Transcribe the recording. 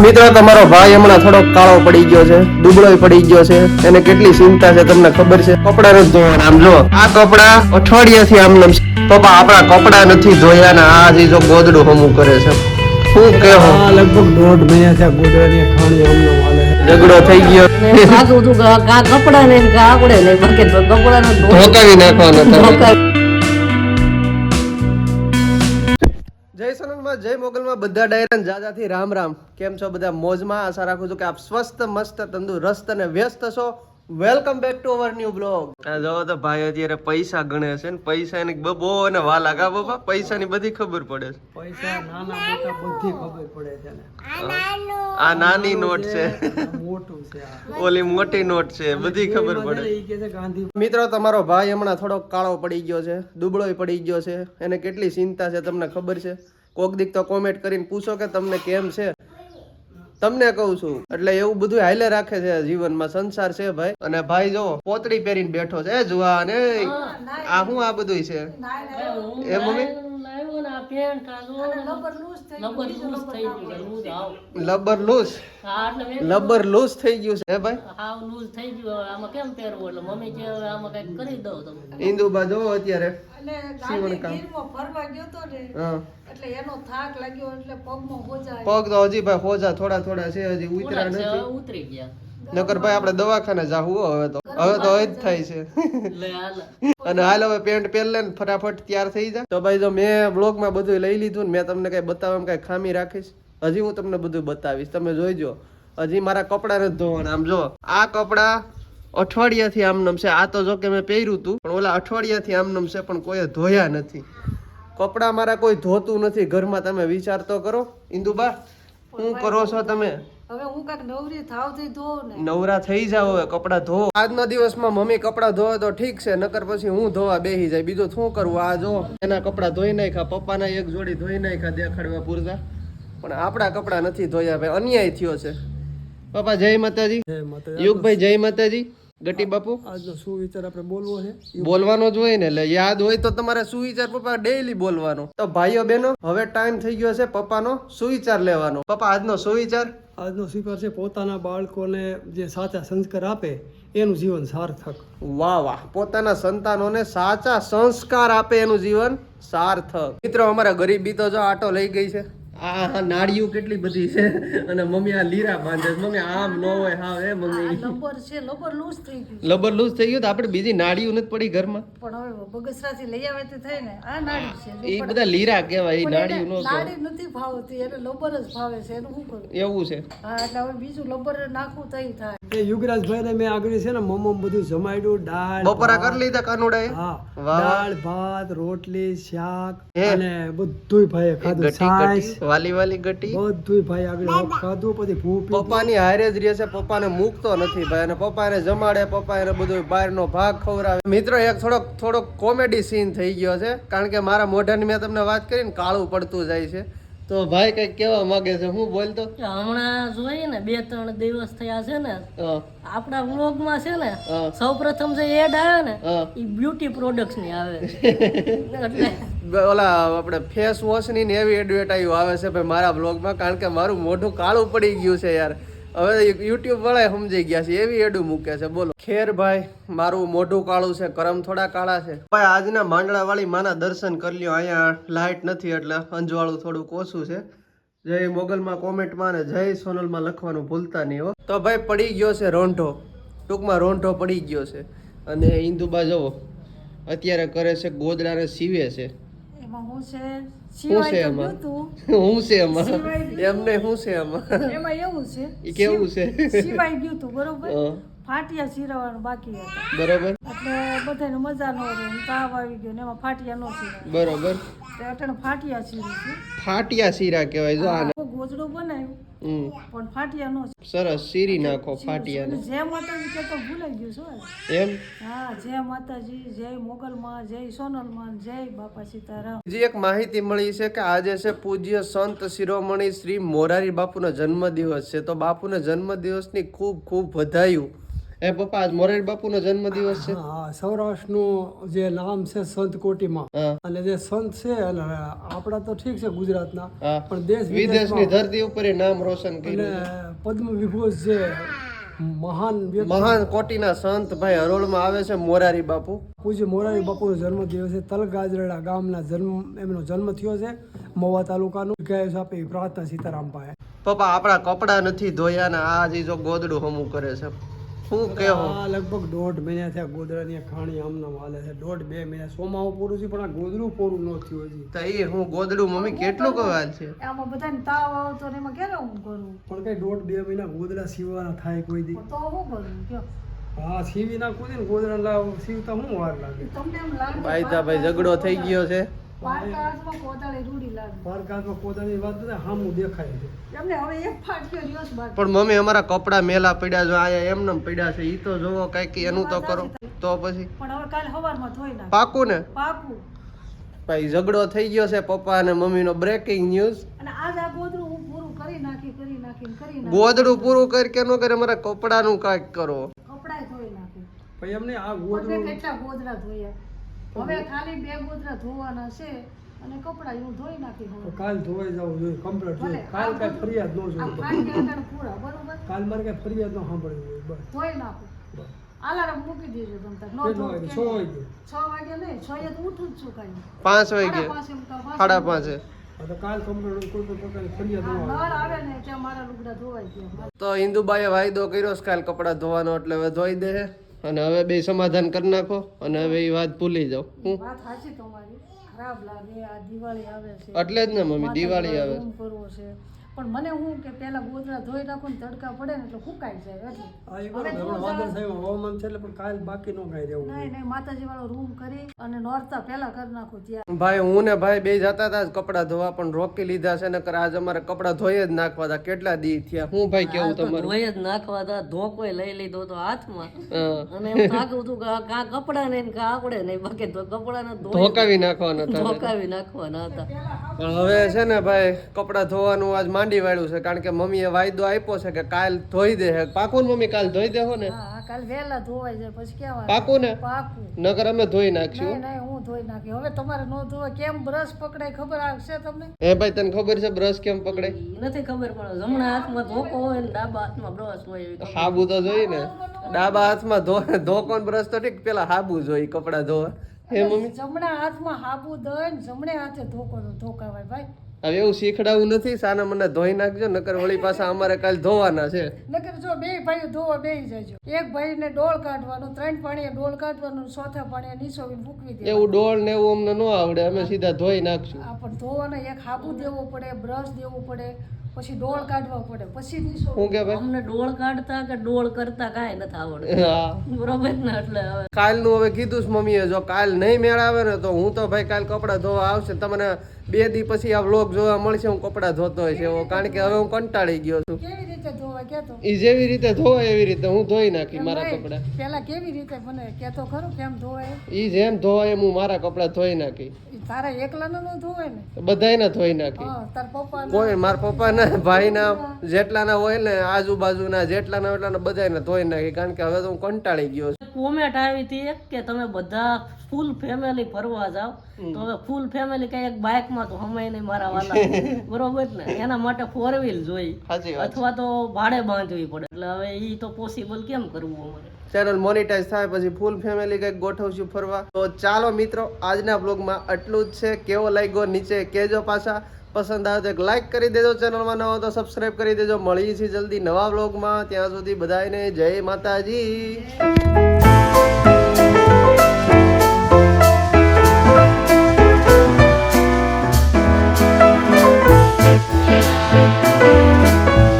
મિત્રો તમારો ભાઈ હમણાં થોડો કાળો પડી ગયો છે, દુબળો પડી ગયો છે. એને કેટલી ચિંતા છે તમને ખબર છે? કપડા નથી ધોવાના. આમ જો આ કપડા અઠવાડિયાથી આમ પપ્પા આપણા કપડા નથી ધોયા ને આ જે જો ગોદડું હમું કરે છે. શું કહેવો? લગભગ 1.5 મહિના છે ગોદડાની ખાણી અમને વાલે ઝઘડો થઈ ગયો. સાચું તું કપડા ને આવડે ને બાકી તો કપડા ને ધોકાવી નાખવાનો તમે. જય સોનલમાં, જય મોગલમાં, બધા ડાયરાન જાજાથી રામ રામ. કેમ છો બધા? મોજમાં. આશા રાખું છું કે આપ સ્વસ્થ મસ્ત તંદુરસ્ત અને વ્યસ્ત છો. Welcome back to our new blog. આ જો તો ભાઈ અત્યારે પૈસા ગણે છે ને પૈસા ની બહુ અને વાલા ગા બાપા પૈસા ની બધી ખબર પડે છે. પૈસા નાના મોટા બધી ખબર પડે છે ને. આ નાની નોટ છે, મોટું છે આ. ઓલી મોટી નોટ છે, બધી ખબર પડે. ઈ કે છે ગાંધી. મિત્રો તમારો ભાઈ હમણાં થોડો કાળો પડી ગયો છે, દુબળો પડી ગયો છે. એને કેટલી ચિંતા છે તમને ખબર છે? કોક દીક તો કોમેન્ટ કરીને પૂછો કે તમને કેમ છે. તમને કહું છું એટલે એવું બધું હાલે રાખે છે જીવનમાં. સંસાર છે ભાઈ. અને ભાઈ જો પોતડી પહેરીને બેઠો છે. જુવા ને આ શું આ બધું છે એ મમ્મી? લબર લૂઝ થઈ ગયું છે હે ભાઈ? ઇન્દુબા જો અત્યારે સીવણ કામ પગ તો હજી ભાઈ હોજા થોડા થોડા છે, હજી ઉતરા નથી. નકર ભાઈ આપણે દવાખાને જાવું હવે તો જ થાય છે. અને હાલ હવે પેન્ટ પહેરલે ને ફટાફટ તૈયાર થઈ જાય. તો ભાઈ જો મેં બ્લોગમાં બધું લઈ લીધું ને મેં તમને કઈ બતાવવામાં કઈ ખામી રાખીશ? હજી હું તમને બધું બતાવીશ, તમે જોઈજો. હજી મારા કપડા નથી ધોવાના. આમ જો આ કપડા અઠવાડિયાથી આમનમ છે. આ તો જો કે મેં પહેર્યું હતું પણ ઓલા અઠવાડિયાથી આમનમ છે પણ કોઈએ ધોયા નથી. કપડા મારા કોઈ ધોતું નથી ઘરમાં. તમે વિચાર તો કરો. ઇન્દુબા શું કરો છો તમે? હવે હું કાક નવરી થાવ થી ધો ને. નવરા થઈ જાવ હવે, કપડા ધો. આજના દિવસમાં મમ્મી કપડા ધોવે તો ઠીક છે, નકર પછી હું ધોવા બેસી જાય. બીજું શું કરવું? આ જો એના કપડા ધોઈ નાખ્યા, પપ્પાના એક જોડી ધોઈ નાખ્યા દેખાડવા પૂરતા, પણ આપણા કપડા નથી ધોયા ભાઈ. અન્યાય થયો છે. પપ્પા જય માતાજી. યુગભાઈ જય માતાજી. ગટી બાપુ આજનો શું વિચાર આપણે બોલવો છે? બોલવાનો જ હોય ને, એટલે યાદ હોય તો તમારે સુવિચાર પપ્પા ડેઈલી બોલવાનો. તો ભાઈઓ બહેનો હવે ટાઈમ થઈ ગયો છે પપ્પાનો સુવિચાર લેવાનો. પપ્પા આજનો સુવિચાર? આજનો સ્વીકાર છે પોતાના બાળકોને જે સાચા સંસ્કાર આપે એનું જીવન સાર્થક. વાહ વાહ. પોતાના સંતાનોને સાચા સંસ્કાર આપે એનું જીવન સાર્થક. મિત્રો અમારા ગરીબી તો જો આટો લઈ ગઈ છે. આ નાળિયું કેટલી બધી છે અને મમ્મી આ લીરા બાંધે. મમ્મી આમ ન હોય હા એ મમ્મી લબર છે, લબર લૂઝ થઈ ગયું. લબર લૂઝ થઈ ગયું તો આપણે બીજી નાળિયું નથી પડી ઘરમાં. પણ હવે બગસરાથી લઈ આવે તે થાય ને. આ નાડી છે, એ બધા લીરા કહેવાય. એ નાળિયું નો નાડી નથી ભાવતી, એને લબર જ ભાવે છે. એનું શું કરું? એવું છે. હા એટલે હવે બીજું લબર નાખવું તઈ થાય. એ યુગરાજભાઈ ને મેં આગળ છે ને મમ્મ બધું જમાડ્યું. દાળ બપોરા કરી લીધા કાનુડા એ? હા, વાહ. દાળ ભાત રોટલી શાક હે? અને બધુંય ભાઈએ ખાધું. છાશ વાલી વાલી ગટી બધુંય ભાઈ આગળ ખાધું. પછી ભૂ પીધું. પપ્પાની હારે જ રહે છે. પપ્પાને મૂકતો નથી ભાઈ. અને પપ્પા એને જમાડે, પપ્પા એને બધું બહારનો ભાગ ખવડાવે. મિત્રો એક થોડોક કોમેડી સીન થઈ ગયો છે, કારણ કે મારા મોઢાની મેં તમને વાત કરીને કાળું પડતું જાય છે. તો ભાઈ કઈક કેવા માંગે છે? હું બોલતો હમણાં જોઈએ ને 2-3 દિવસ થયા છે ને હા, આપણા વ્લોગમાં છે ને હા. સૌપ્રથમ જે એડ આવે ને હા. એ બ્યુટી પ્રોડક્ટ્સ ની આવે એટલે ઓલા આપણે ફેસ વોશ ની ને એવી એડવર્ટાઈઝ આવે છે ભાઈ મારા બ્લોગમાં, કારણ કે મારું મોઢું કાળું પડી ગયું છે યાર. હવે યુટ્યુબ વાળા સમજી ગયા છે, એવી એડું મૂકે છે. બોલો ખેર ભાઈ, મારું મોઢું કાળું છે, કરમ થોડા કાળા છે ભાઈ. આજના માંડળા વાળી માના દર્શન કરી લ્યો. અહીંયા લાઇટ નથી એટલે અંજવાળું થોડુંક ઓછું છે. જય મોગલમાં કોમેન્ટમાં ને જય સોનલમાં લખવાનું ભૂલતા નહીં હો. તો ભાઈ પડી ગયો છે રોંઢો, ટૂંકમાં રોંઢો પડી ગયો છે. અને ઇન્દુબા જવો અત્યારે કરે છે ગોદડાને સીવે છે. એમાં હું છે શું છે એમાં? હું છે એમાં? એમને શું છે એમાં? એમાં એવું છે ઈ કેવું છે? સિવાય ગયું તું બરોબર, હા. ફાટિયા સિરવાનું બાકી હતા બરોબર એટલે બધાને મજા ન રહે, તાવ આવી ગયો ને એમાં ફાટિયા ન સિરાય. બરોબર. તે અટાણે ફાટિયા સિરી છે. ફાટિયા શીરા કહેવાય. જો આને ગોજડું બનાવ્યું પણ ફાટિયા નો સરસ સીરી નાખો ફાટિયાને. જય માતાજી કે તો ભૂલાઈ ગયું શું? એમ? હા, જય માતાજી, જય મોગલમાં, જય સોનલમાં, જય બાપા સીતારામ. બીજી એક માહિતી મળી છે કે આજે છે પૂજ્ય સંત શિરોમણી શ્રી મોરારી બાપુનો જન્મદિવસ છે. તો બાપુના જન્મદિવસની ખૂબ ખૂબ વધાયું. એ પપ્પા આજ મોરારી બાપુનો જન્મદિવસ છે. હા, સૌરાષ્ટ્રનું જે નામ છે સંત કોટીમાં, હા. અને જે સંત છે અને આપણા તો ઠીક છે ગુજરાતના, હા. પણ દેશ વિદેશની વિદેશમાં ધરતી ઉપર એ નામ રોશન અને કર્યું. પદ્મ વિભૂષ જે મહાન વ્યક્તિ, મહાન કોટીના સંત ભાઈ હરોળમાં આવે છે મોરારી બાપુ. પૂજ્ય મોરારી બાપુનો જન્મદિવસ છે. તલગાજરડા ગામના એમનો જન્મ થયો છે, મહુવા તાલુકાનું. ગાય આપી પ્રાર્થના સીતારામ પાસે. પપ્પા આપણા કપડા નથી ધોયા ને આ જે જો ગોદડું હમું કરે છે, શું કેવો? આ લગભગ 1.5 મહિના થયા ગોદડાની ખાણી આમનામ હાલે છે. 1.5-2 મહિના સોમાવું પૂરું છે, પણ આ ગોદડું પૂરું ન થયું હજી. તો એ હું ગોદડું મમ્મી કેટલું કવાલ છે. આમાં બધાને તાવ આવતો ને એમાં ક્યારે હું કરું? પણ કઈ 1.5-2 મહિના ગોદડા સીવવાના થાય કોઈ દી? તો હું કરું કયો? હા, સીવી નાખું ને ગોદડા લાવ સીવતા હું વાર લાગે. તમને એમ લાગે ભાઈ ઝઘડો થઈ ગયો છે. પારકા હાથમાં કોદાળી રૂડી લાગે. પારકામાં કોદાની વાત નથી, હામું દેખાય છે. એમને હવે એક ફાટક્યો રહ્યો છે બાકી. પણ મમ્મી અમારા કપડા મેલા પડ્યા જો આયા એમને પડ્યા છે. ઈ તો જોવો કઈક એનું તો કરો તો પછી પણ હવે કાલે સવારમાં ધોઈ નાખ. પાકું ને. પાકું. ભાઈ ઝઘડો થઈ ગયો છે પપ્પા અને મમ્મીનો. Breaking news. અને આજ આ ગોદડું હું પૂરું કરી નાખી. ગોદડું પૂરું કરી કે ન કરે અમારા કપડાનું કાંઈક કરો. કપડાય ધોઈ નાખી. પછી એમને આ મેં ગોદડું કેટલા ગોદડા ધોયા. હવે ખાલી 2 ગોદડા ધોવાના છે અને કપડા હું ધોઈ નાખી. હવે કાલ ધોવાઈ જવું જોઈએ, કમ્પ્લીટ જોઈએ. ભલે. કાલ કઈ ફરિયાદ ન આ જોઈએ. ફાટી ગયા પૂરા બરોબર કાલ મારે કઈ ફરિયાદ ન સાંભળવી જોઈએ. બસ ધોઈ નાખું. અલાર્મ મૂકી દેજો તમ તાર. નો કેટલા ધો વાગે? કે 6 વાગે. 6 વાગે નહીં, 6 એ તો ઉઠું જ છું કાંઈ. 5 વાગે 5:30. હા, તો કાલ કમ્પ્લીટ કોઈ પણ પ્રકારની ફરિયાદ ન આવે. નળ આવે ને કે મારા લુગડા ધોવાઈ ગયા. તો ઇન્દુબાઈએ વાયદો કર્યો છે કાલ કપડાં ધોવાનો, એટલે હવે ધોઈ દે અને હવે બે સમાધાન કરી નાખો અને હવે એ વાત ભૂલી જાઓ. વાત સાચી તમારી. ખરાબ લાગે. આ દિવાળી આવે છે એટલે જ ને મમ્મી દિવાળી આવે રૂમ કરવો છે, પણ મને હું કે પેલા ગોદડા ધોઈ નાખું ને તડકા પડે ને એટલે સુકાઈ જાય એટલે. હા, એ બરાબર. હમણાં વાદળ સાહેબ હવામાન છે એટલે પણ કાલ બાકી ન કાંઈ રહેવું જોઈએ. નહીં માતાજી વાળો રૂમ કરી અને નોરતા પેલા કરી નાખું ત્યાં. ભાઈ હું ને ભાઈ બે જતા હતા કપડા ધોવા, પણ રોકી લીધા છે ને આજ અમારે કપડા ધોઈ જ નાખવા હતા. કેટલા દી થયા. હું ભાઈ કેવું તમારું? ધોઈ જ નાખવા હતા. ધોકોય લઈ લીધો તો હાથમાં હા. અને એમ થાકું હતું કે કા કપડા ને કા આવડે નહીં, બાકી તો કપડા ને ધોકાવી નાખવાના હતા. ધોકાવી નાખવાના હતા. પણ હવે છે ને ભાઈ કપડા ધોવાનું આજ માંડી વાળ્યું છે, કારણ કે મમ્મીએ વાયદો આપ્યો છે કે કાલ ધોઈ દે. પાકું ને મમ્મી? કાલ ધોઈ દેહો ને? હા કાલ વહેલા ધોવાઈ જાય પછી કેવા. પાકું ને? પાકું. નકર અમે ધોઈ નાખશું. નહીં હું ધોઈ નાખી. હવે તમારે ન ધોવા કેમ બ્રશ પકડાય ખબર આવશે તમને? એ ભાઈ તને ખબર છે બ્રશ કેમ પકડાય? નથી ખબર, પણ જમણા હાથમાં ધોકો હોય ને ડાબા હાથમાં બ્રશ હોય એવી ખબર. હાબુ તો જોઈ ને. ડાબા હાથમાં ધોકો બ્રશ તો ઠીક, પેલા હાબુ જોઈ કપડા ધોવા. હે મમ્મી? જમણા હાથમાં હાબુ દઈ ને જમણે હાથે ધોકાવાય ભાઈ. હવે એવું શીખડાવું નથી. સાના મને ધોઈ નાખજો, નકર વળી પાછા અમારે કાલ ધોવાના છે. નકર જો 2 ભાઈઓ ધોવા બેસી જાયજો. એક ભાઈને ડોળ કાઢવાનું, 3 પાણીએ ડોળ કાઢવાનું, 4થા પાણીએ નીસોવીને ફૂકવી દે. એવું ડોળ ને એવું અમને ન આવડે, અમે સીધા ધોઈ નાખશું. આ પણ ધોવાનો એક હાબુ દેવો પડે, બ્રશ દેવું પડે, પછી ડોળ કાઢવા પડે, પછી નીસો. શું કે ભાઈ? અમને ડોળ કાઢતા કે ડોળ કરતા કાંઈ નથી આવડતું. હા. બરોબર ને? એટલે હવે કાલનું હવે કીધું છે મમ્મીએ, જો કાલ નહીં મેળ આવે ને તો હું તો ભાઈ કાલ કપડાં ધોવા આવશે. તમને 2 દી પછી આ વ્લોગ જોવા મળશે હું કપડાં ધોતો હોય છે એવો, કારણ કે હવે હું કંટાળી ગયો છું. કેવી રીતે ધોવા કેતો? ઈ જેવી રીતે ધોવાય એવી રીતે હું ધોઈ નાખી મારા કપડાં. પેલા કેવી રીતે મને કેતો ખરું કેમ ધોવાય? ઈ જેમ ધોવાય એમ હું મારા કપડાં ધોઈ નાખી. ઈ તારા એકલાનો ન ધોવાય ને? બધાયના ધોઈ નાખી. હા તાર પપ્પા કોઈ મારા પપ્પાના ભાઈના જેટલાના હોય ને આજુબાજુના જેટલાના એટલાના બધાયના ધોઈ નાખી, કારણ કે હવે તો હું કંટાળી ગયો છું. કોમેન્ટ આવી હતી કે તમે બધા ફૂલ ફેમિલી ફરવા જાવ, તો હવે ફૂલ ફેમિલી કઈ એક બાઇક માં તો હમાય નહીં મારા વાલા. બરોબર ને? એના માટે 4 વ્હીલ જોઈ સાચી વાત. અથવા તો ભાડે બાંધવી પડે. એટલે હવે ઈ તો પોસિબલ કેમ કરવું અમારે? ચેનલ મોનેટાઈઝ થાય પછી ફૂલ ફેમિલી કંઈક ગોઠવશું ફરવા. તો ચાલો મિત્રો, આજના બ્લોગમાં આટલું જ છે. કેવો લાગ્યો નીચે કહેજો. પાછા પસંદ આવે તો એક લાઈક કરી દેજો. ચેનલમાં નવો તો સબસ્ક્રાઇબ કરી દેજો. મળીએ છીએ જલ્દી નવા બ્લોગમાં. ત્યાં સુધી બધાને જય માતાજી.